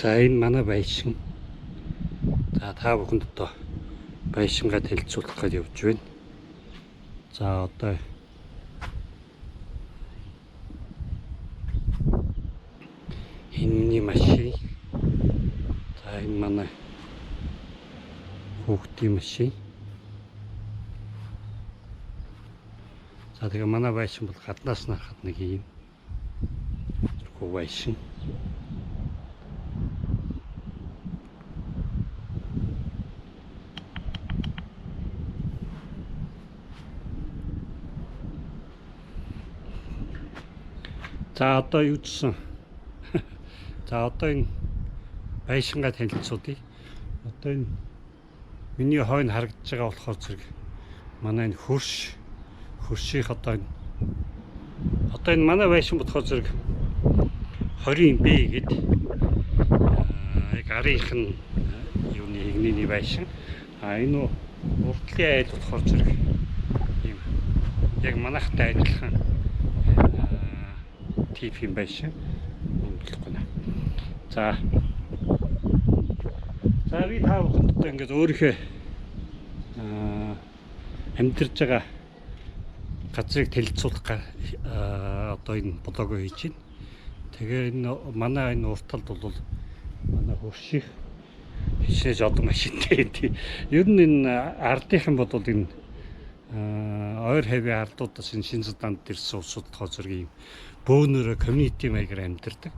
За энэ манай байшин. За та бүхэнд одоо байшингаа танилцуулах гэж явж байна. За одоо энэ миний машин. За энэ манай хүүхдийн машин. За тэгээ манай байшин бол гаднаас нь харахад нэг юм хөө байшин. За одоо юу гэсэн? За одоо энэ байшингаа танилцуулъя. Одоо энэ миний хойно харагдаж байгаа болохоор зэрэг манай энэ хөрших одоо энэ манай байшин бодохоор зэрэг 20 Б гэд яг арийнх нь юуны игнэний байшин. Энэ урдлын айл болохоор зэрэг юм яг манайхтай адилхан тип юм байшин. Үнэлэхгүй нэ. За би та бүхэнд одоо ингээд өөрийнхөө амьдарч байгаа газрыг танилцуулах одоо энэ блогоо хийж байна. Тэгээ энэ манай энэ урт талд бол манай хөрших хичээж одоо машинтай. Ер нь энэ ардынхан бодвол энэ ойр хэвийн ардуудаас энэ шинэ зузаанд ирсэн улсууд болохоор зэрэг юм бөөнөрө комьюнити маягаар амьдардаг.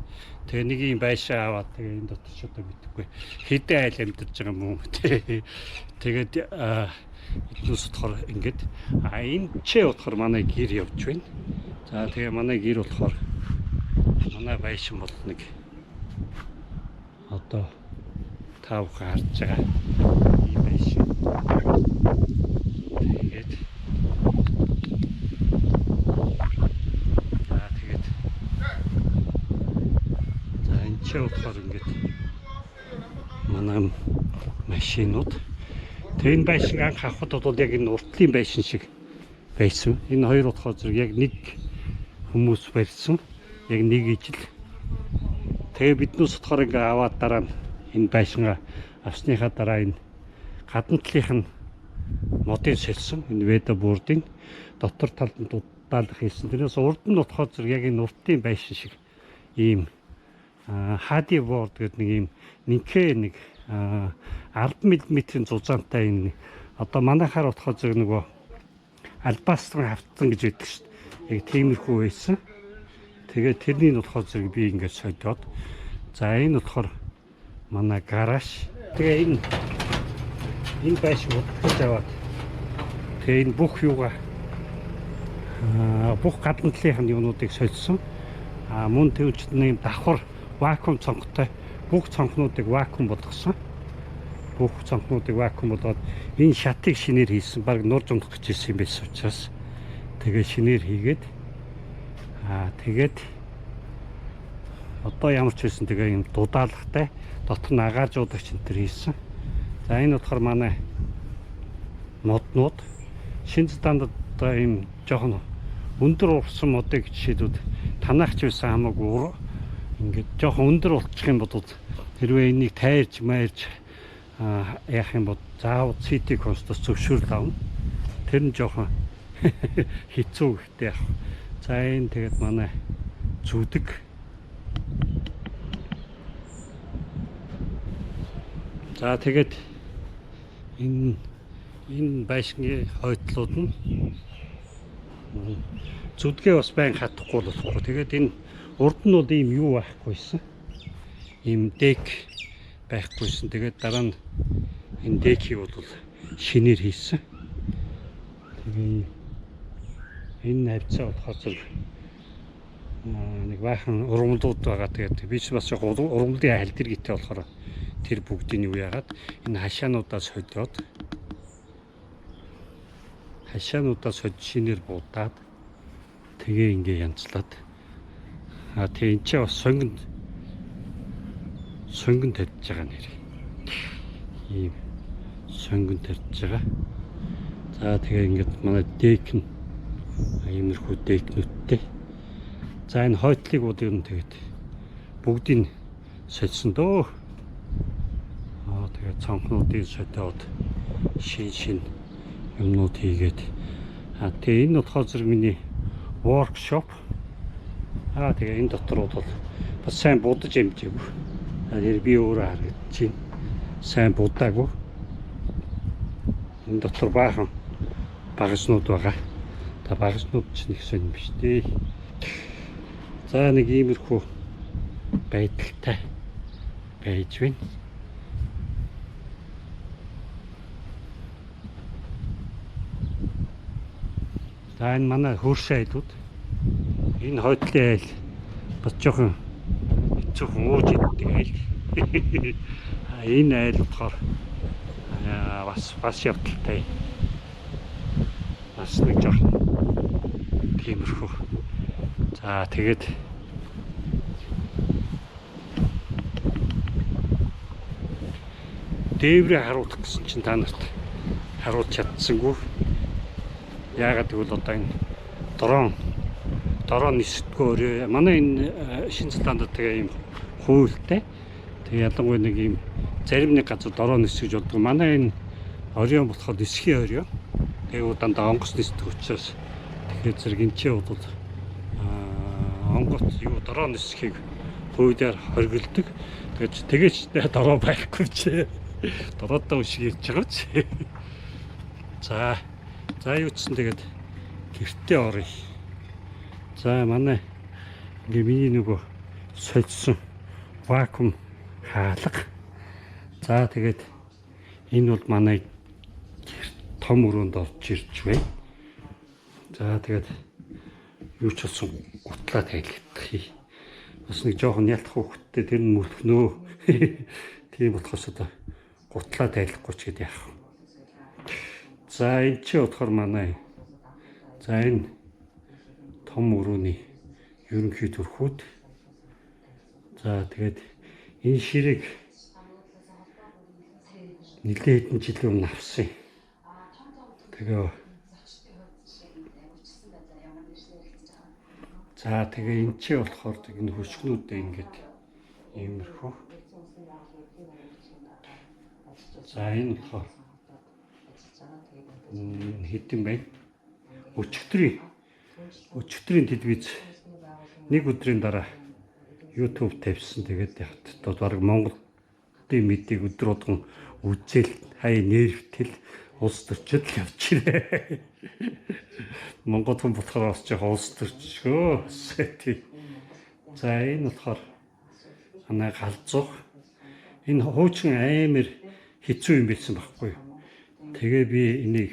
Тэгээ нэг юм байшаа аваад тэгээ энэ дотор ч одоо мэдхгүй хэдэн айл амьдарч байгаа юм уу. Тэгээд эднээс болохоор ингээд энэ ч болохоор манай гэр явж байна. За тэгээ манай гэр болохоор манай байшин бол нэг одоо та бүхэн харж байгаа ийм байшин. Тэгээд энэ болохоор ингээд манай машинууд. Тэгээ энэ байшин анх авахд бол яг энэ уртлын байшин шиг байсан. Энэ хоёр болохоор зэрэг яг нэг хүмүүс барьсан. Яг нэг ижил. Тэгээ биднээс болохоор ингээ аваад дараа нь энэ байшингаа авсныхаа дараа энэ гадна талынх нь модын сэлсэн. Энэ веда бурдын дотор талд нь дутаалах хийсэн. Тэрнээс урд нь болохоор зэрэг яг энэ уртлын байшин шиг ийм хади борд гэдэг нэг юм нэг 10 мм-ийн зузаантай энэ одоо манайхаар бодоход зэрэг нөгөө албастрын хавцсан гэж байдаг шүү дээ. Яг тиймэрхүү байсан. Тэгээд тэрний нь болохоор зэрэг би ингээд сойдоод. За энэ болохоор манай гараж. Тэгээ энэ байшин бодож аваад. Тэгээ энэ бүх юугаа бүх гадна талынх нь юунуудыг сольсон. Мөн төвчд нэг давхар вакуум цонхтой бүх цонхнуудыг вакуум болгосон. Бүх цонхнуудыг вакуум болгоод энэ шатыг шинээр хийсэн. Бараг нурж унах гэж ирсэн юм байсан учраас тэгээ шинээр хийгээд тэгээд одоо ямар ч байсан тэгээ юм дудаалгатай дотор нь агаажуудагч энэ төр хийсэн. За энэ болохоор манай моднууд шинэ стандарт одоо юм жоохон өндөр урсан модыг жишээлбэл танаач байсан хамаагүй ингээд жоохон өндөр болчих юм бодвол хэрвээ энийг тайрж майрж яах юм бол заавал CT констос зөвшөөрөл авна. Тэр нь жоохон хэцүү гэхдээ яах. За энэ тэгээд манай зүдэг. За тэгээд энэ байшингийн хойдлууд нь зүдгээ бас байн хатахгүй болохгүй. Тэгээд энэ урд нь бол ийм юу байхгүйсэн. Ийм дек байхгүйсэн. Тэгээд дараа нь энэ декийг бол шинээр хийсэн. Тэгээ энэ хавцаа болохоор зэрэг нэг баахан ургамлууд байгаа. Тэгээд би ч бас яг ургамлын аль дэр гитэ болохоор тэр бүгдийг юу яагаад энэ хашаануудаас хөдөөд шинээр буудаад тэгээ ингээ янзлаад тэгээ энэ ч бас сонгон тарьж байгаа нэр. Ийм сонгон тарьж байгаа. За тэгээ ингээд манай дек нь иймэрхүү декнүүдтэй. За энэ хойтлыг бол ер нь тэгээд бүгдийг солисон дөө. Тэгээд цонхнуудын содиод шин юмнууд хийгээд. Тэгээ энэ болохоор зэрэг миний workshop. Тэгээ энэ доторууд бол бас сайн будаж амжаагүй. Би өөрөө харагдаж байна. Сайн будаагүй. Энэ дотор баахан багажнууд байгаа. Та багажнууд ч нэг сонь биш дээ. За нэг иймэрхүү байдалтай байж байна. За энэ манай хөрш айлууд. Энэ хойдлын айл бас жоохон хэцүүхэн ууж иддэг айл. Энэ айл болохоор бас явдалтай. Бас нэг жоохон тиймэрхүү. За тэгээд дээврээ харуулах гэсэн чинь та нарт харуулж чадсангүй. Яагаад гэвэл одоо энэ дрон нисдэггүй. Манай энэ шинэ стандарт тэгээ ийм хуультай. Тэгээ ялангуяа нэг ийм зарим нэг газар дрон нисгэж болдог. Манай энэ оройн болохоор нисхийн орой. Тэгээ дандаа онгоц нисдэг учраас тэгэхээр зэрэг энэ ч бол онгоц юу дрон нисхийг хуулиар хоригддаг. Тэгэж дрон байхгүй ч дродоо ушиг ярьж байгаа ч. За юу ч гэсэн тэгээд гэртээ оръё. За манай ингээ миний нөгөө сольсон вакуум хаалга. За тэгээд энэ бол манай том өрөөнд орж ирж байна. За тэгээд юу ч болсон гутлаа тайлгдах. Бас нэг жоохон ялтах хөвгттэй тэр нь мөлхнөө. Тийм болохоос одоо гутлаа тайлахгүй ч гэдэг яах вэ? За энэ чи бодохоор манай за энэ том өрөөний ерөнхий төрхүүд. За тэгээд энэ ширэг нэлээд хэдэн жилийн өмнө авсан. Тэгээ за тэгээ энэ чи болохоор энэ хөшгнүүдээ ингээд иймэрхүү. За энэ болохоор хэдэн байна? Өчигдрийн телевиз нэг өдрийн дараа YouTube тавьсан. Тэгээд явт одоо баг Монголын мэдийг өдөр болгон үзэл хай нэрвтэл улс төрчид л явж ирээ. Монгол хүн болохоор бас жоохон улс төрчгөө. За энэ болохоор манай галзуух. Энэ хуучин амар хэцүү юм байсан байхгүй юу? Тэгээ би энийг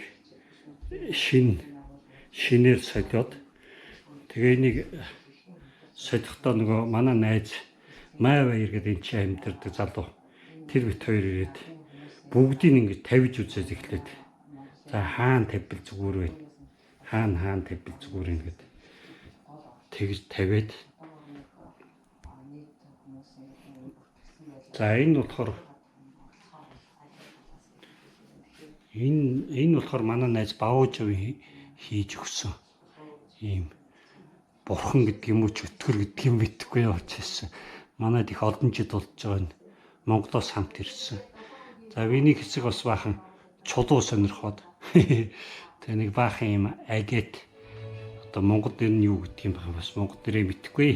шинээр солиод тэгээ энийг солихдоо нөгөө манай найз Май Баяр гэдэг энэ чинь амьдардаг залуу тэр бит хоёр ирээд бүгдийг ингэж тавьж үзээд эхлээд за хаана тавьбал зүгээр вэ? Хаана тавьбал зүгээр юм гэдэг тэгж тавиад за энэ болохоор энэ болохоор манай найз Баужов хийж өгсөн ийм бурхан гэдэг юм уу ч өтгөр гэдэг юм битгүй явж ирсэн. Манайд их олон жил болж байгаа нь Монголоос хамт ирсэн. За виний хэсэг бас баахан чулуу сонирхоод тэгээ нэг баахан юм агет одоо Монгол дээр нь юу гэдэг юм бэ? Бас Монгол дээрээ мэдгүй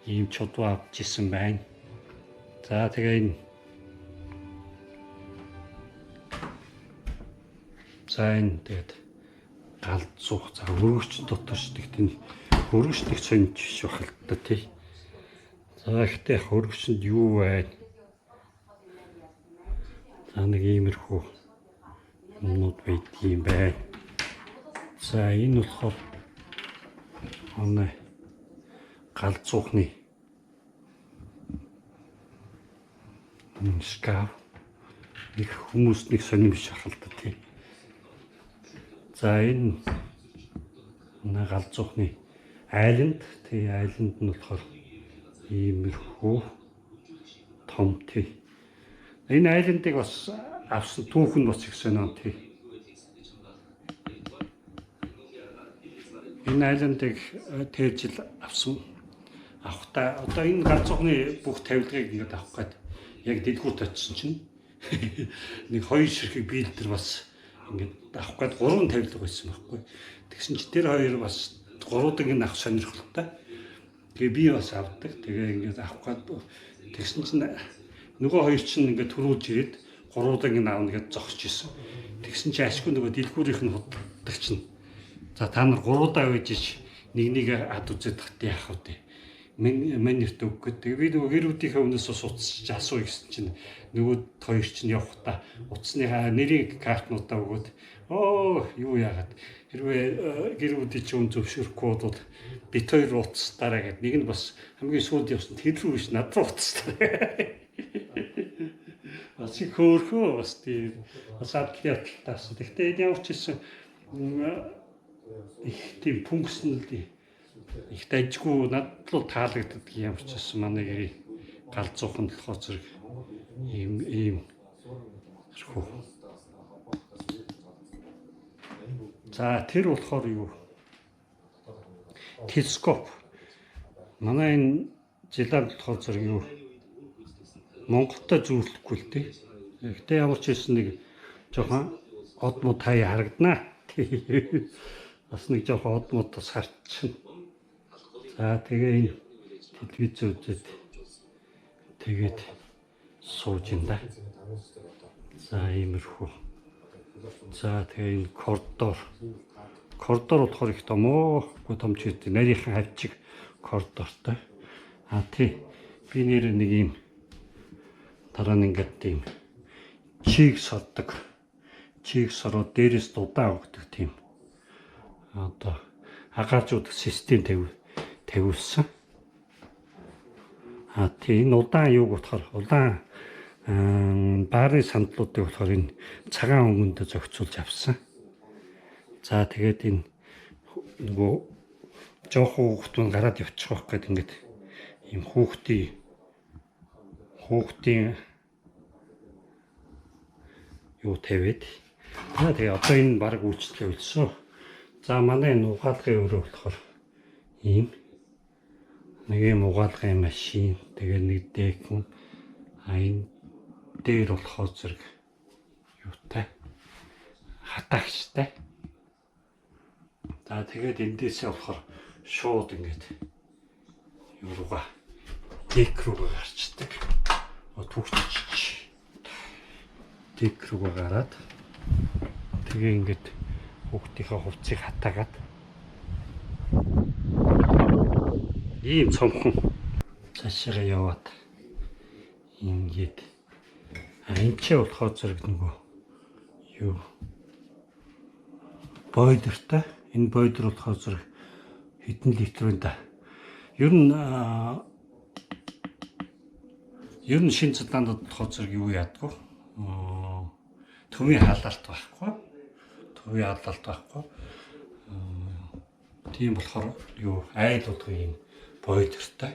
ийм чулуу авч ирсэн байна. За тэгээ энэ за энэ тэгээд галзуух за өргөчн дотор шигтэй өргөчнийг сонж биш бахал та тий. За ихтэй өргөчөнд юу байна? За нэг иймэрхүү юмнууд байд юм байна. За энэ болохоор манай галзуухны шкаф нэг хүмүүс нэг сонирм биш бахал та тий. За энэ манай галзуухны айланд тий айланд нь болохоор иймэрхүү том тий. Энэ айландыг бас авсан түүхэн бас их сонио тий. Энэ айландыг тэр жил авсан авахта одоо энэ ганцхан бүх тавилгыг ингээд авах гээд яг дэлгүүрт очсон чинь нэг хоёр ширхэг биелдэр бас ингээд авах гээд 3 тавилга байсан байхгүй. Тэгсэн чи тэр хоёр бас 3-ыг нь авах сонирхолтой. Тэгээ би бас авдаг. Тэгээ ингээд авах гээд тэгсэн чинь нөгөө хоёр чинь ингээд төрүүлж ирээд 3-ыг нь аавна гэж зогсож исэн. Тэгсэн чи ашгүй нөгөө дэлгүүрийнх нь худалдаг чинь. За та нар 3-аа байж ич нэг ад үзээд тахт яах вэ? Мен нэрт өгөх гэдэг. Би нөгөө гэрүүдийнхээ өмнөөс суцчих асуу гэсэн чинь нөгөө хоёр чинь явахдаа утасныхаа нэрийн картнуудаа өгөөд юу яагаад хэрвээ гэрүүдийн чинь зөвшөөрөхгүй бол бит хоёр утас дараа гэд нэг нь бас хамгийн сүүлд явсан тэр рүү биш над руу утас дараа. Бас их хөөрхөө бас тийм бас адлын явталтаас. Гэхдээ энэ ямар ч хэлсэн их тийм пүнкснэл их дайжгүй надад л таалагддаг юм ч гэсэн манай гэрийн гал зуухан болохоор зэрэг ийм хөө. За тэр болохоор юу? Телескоп. Манай энэ жилээр болохоор зэрэг юу? Монголтой зүйрлэхгүй л дээ. Гэхдээ ямар ч хэлсэн нэг жоохон од мод хаяа харагданаа. Бас нэг жоохон од модос харчихна. За тэгээ энэ телевиз үзээд тэгээд сууж ин да. За иймэрхүү. За тэгээ энэ коридор болохоор их томоогүй том ч гэдэг нарийнхан хавчиг коридортой. Тий би нэр нэг юм дараа нь ингээд тийм чиг сордог. Чиг сороод дээрээс дудаа өгдөг тийм. Одоо агаажууд систем тавьсан. Тийм энэ удаан юуг болохоор удаан баарын сандлуудыг болохоор энэ цагаан өнгөнд зохицуулж авсан. За тэгээд энэ нөгөө жоохон хүүхдүүд гараад явчих واخ гээд ингээд ийм хүүхдийн юу тавиад. Тэгээ одоо энэ баг үйлчлэл үлдсэн. За манай энэ угаалгын өрөө болохоор ийм нэг юм угаалгын машин, тэгээ нэг дэкэн энэ дээр болохоор зэрэг юутай хатаагчтай. За тэгээд эндээсээ болохоор шууд ингээд юу руугаа дек руугаа гарчдаг. Түгчиж дек руугаа гараад тэгээ ингээд хүүхдийнхээ хувцсыг хатаагаад ийм цомхон цаашаа яваад ингээд энэ ч болохоор зэрэг нөгөө юу бойлертай. Энэ бойлер болохоор зэрэг хэдэн литрийн да. Ер нь шин цэдаанд болохоор зэрэг юу яадгүй. Төвийн халаалт байхгүй. Тийм болохоор юу айл болгоо юм бойлертай.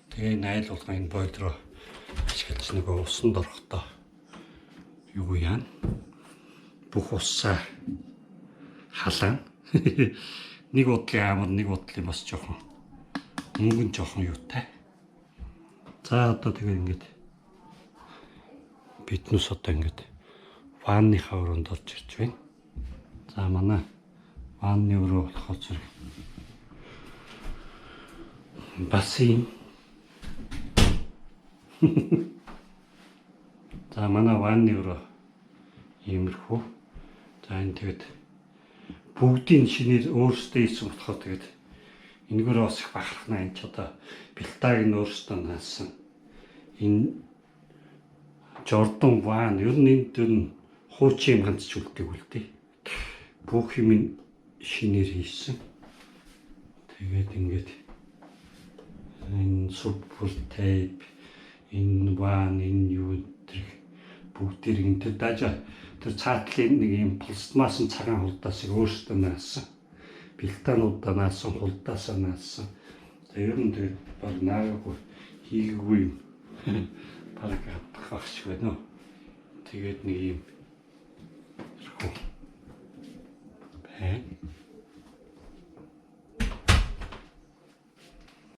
Тэгээ энэ айл болгоо энэ бойлероо ашиглаж нөгөө усанд орохдоо юу яана. Бүх усаа халаана. Нэг удлын амар, нэг удлын бас жоохон мөнгөн жоохон юутай. За одоо тэгээ ингээд биднес одоо ингээд ванныхаа өрөөнд орж ирж байна. За манай ванны өрөө болохоор зэрэг бассейн. За манай ванны өрөө иймэрхүү. За энэ тэгээд бүгдийн шинээр өөрсдөө ийсэн болохоор тэгээд энэгээр бас их бахархна. Энэ ч одоо бэлтааг нь өөрсдөө наасан. Энэ Jordan ван ер нь энэ дөр нь хуучин юм ганц ч үлдээгүй л дээ. Бүх юм шинээр хийсэн. Тэгээд ингээд энэ супер тейп, энэ ван, энэ юу гэх бүгдээр энэ тэр дажа тэр цаатлын нэг юм пластмассын цагаан хулдаасыг өөрсдөө наасан. Бэлтаануудаа наасан, хулдаасаа наасан. Ер нь тэгээд баг наагаагүй хийгээгүй юм. Баг авах шиг байна. Тэгээд нэг юм байна.